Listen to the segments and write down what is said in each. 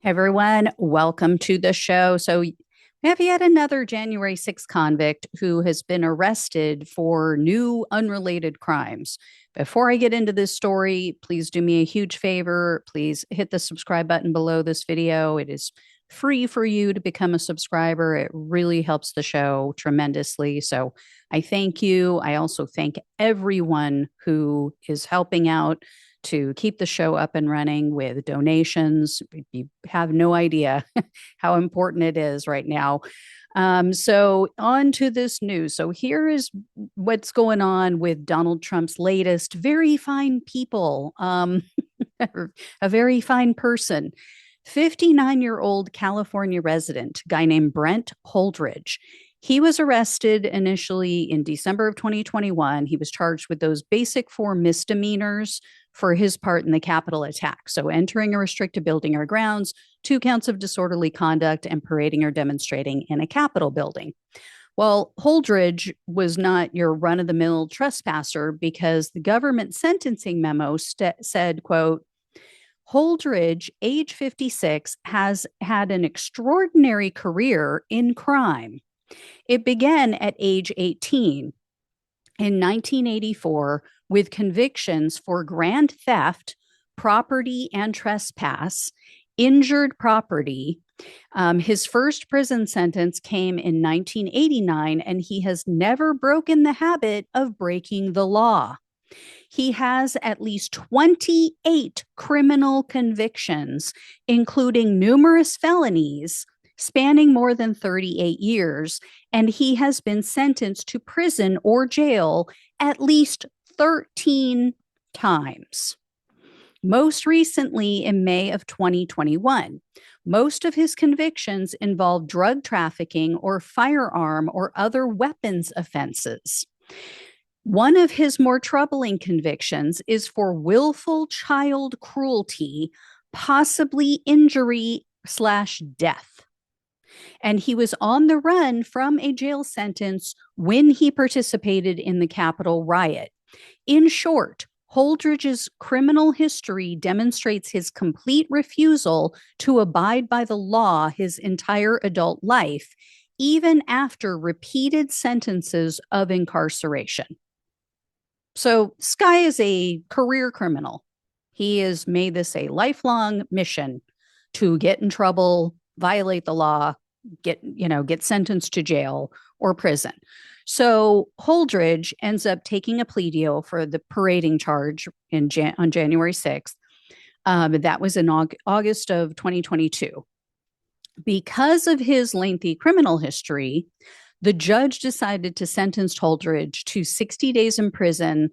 Hey everyone, welcome to the show. So, we have yet another January 6th convict who has been arrested for new unrelated crimes. Before I get into this story, please do me a huge favor. Please hit the subscribe button below this video. It is free for you to become a subscriber. It really helps the show tremendously. So, I thank you. I also thank everyone who is helping out to keep the show up and running with donations. You have no idea how important it is right now. So, on to this news. So, here is what's going on with Donald Trump's latest very fine people, a very fine person. 59-year-old California resident, guy named Brent Holdridge. He was arrested initially in December of 2021. He was charged with those basic four misdemeanors for his part in the Capitol attack. So, entering a restricted building or grounds, 2 counts of disorderly conduct, and parading or demonstrating in a Capitol building. Well, Holdridge was not your run-of-the-mill trespasser because the government sentencing memo said, quote, Holdridge, age 56, has had an extraordinary career in crime. It began at age 18 in 1984 with convictions for grand theft, property and trespass, injured property. His first prison sentence came in 1989, and he has never broken the habit of breaking the law. He has at least 28 criminal convictions, including numerous felonies spanning more than 38 years, and he has been sentenced to prison or jail at least 13 times. Most recently in May of 2021. Most of his convictions involve drug trafficking or firearm or other weapons offenses. One of his more troubling convictions is for willful child cruelty, possibly injury/death. And he was on the run from a jail sentence when he participated in the Capitol riot. In short, Holdridge's criminal history demonstrates his complete refusal to abide by the law his entire adult life, even after repeated sentences of incarceration. So, Sky is a career criminal. He has made this a lifelong mission to get in trouble, violate the law, get sentenced to jail or prison. So Holdridge ends up taking a plea deal for the parading charge on January 6th. That was in August of 2022. Because of his lengthy criminal history, the judge decided to sentence Holdridge to 60 days in prison,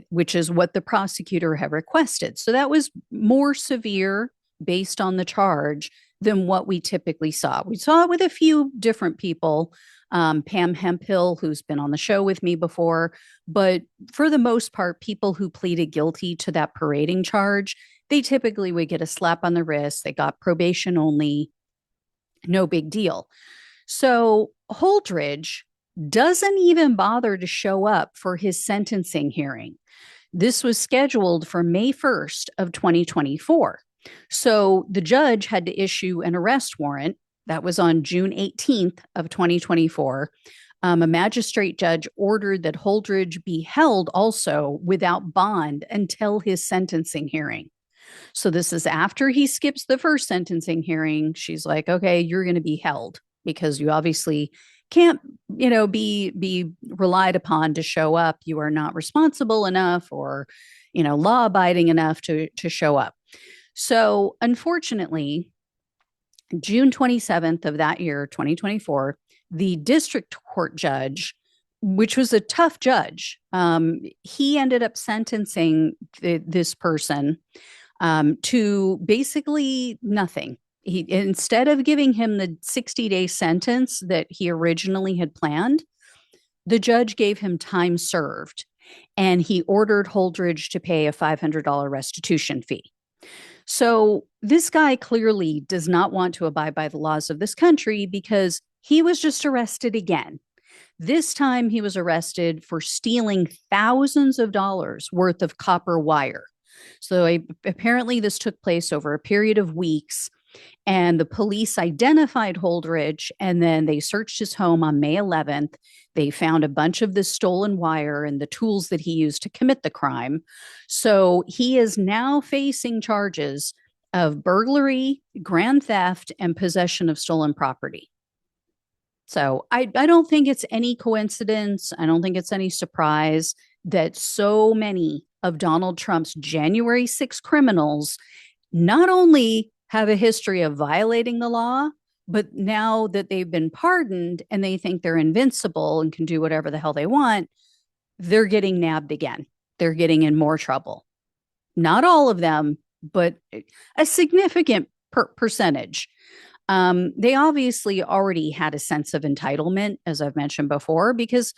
which is what the prosecutor had requested. So that was more severe based on the charge than what we typically saw. We saw it with a few different people, Pam Hemphill, who's been on the show with me before, but for the most part, people who pleaded guilty to that parading charge, they typically would get a slap on the wrist. They got probation only, no big deal. So Holdridge doesn't even bother to show up for his sentencing hearing. This was scheduled for May 1st of 2024. So the judge had to issue an arrest warrant. That was on June 18th of 2024. A magistrate judge ordered that Holdridge be held also without bond until his sentencing hearing. So this is after he skips the first sentencing hearing. She's like, okay, you're going to be held because you obviously can't, be relied upon to show up. You are not responsible enough or, law abiding enough to show up. So, unfortunately, June 27th of that year, 2024, the district court judge, which was a tough judge, he ended up sentencing this person to basically nothing. Instead of giving him the 60-day sentence that he originally had planned, the judge gave him time served, and he ordered Holdridge to pay a $500 restitution fee. So this guy clearly does not want to abide by the laws of this country because he was just arrested again. This time he was arrested for stealing thousands of dollars worth of copper wire. So apparently, this took place over a period of weeks. And the police identified Holdridge, and then they searched his home on May 11th. They found a bunch of this stolen wire and the tools that he used to commit the crime. So he is now facing charges of burglary, grand theft, and possession of stolen property. So I don't think it's any coincidence. I don't think it's any surprise that so many of Donald Trump's January 6 criminals not only have a history of violating the law, but now that they've been pardoned and they think they're invincible and can do whatever the hell they want, they're getting nabbed again. They're getting in more trouble. Not all of them, but a significant percentage. They obviously already had a sense of entitlement, as I've mentioned before, because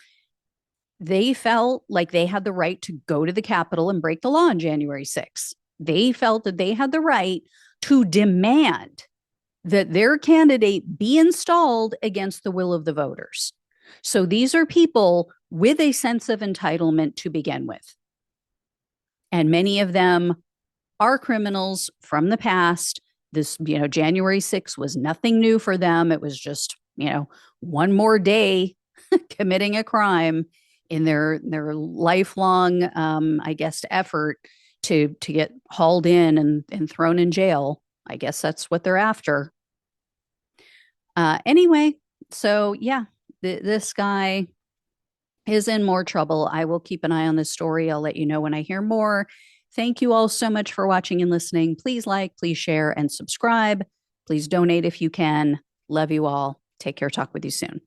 they felt like they had the right to go to the Capitol and break the law on January 6th. They felt that they had the right to demand that their candidate be installed against the will of the voters. So these are people with a sense of entitlement to begin with. And many of them are criminals from the past. This, January 6th was nothing new for them. It was just, one more day committing a crime in their lifelong, I guess, effort to get hauled in and thrown in jail. I guess that's what they're after. Anyway, so yeah, this guy is in more trouble. I will keep an eye on this story. I'll let you know when I hear more. Thank you all so much for watching and listening. Please like, please share, and subscribe. Please donate if you can. Love you all. Take care. Talk with you soon.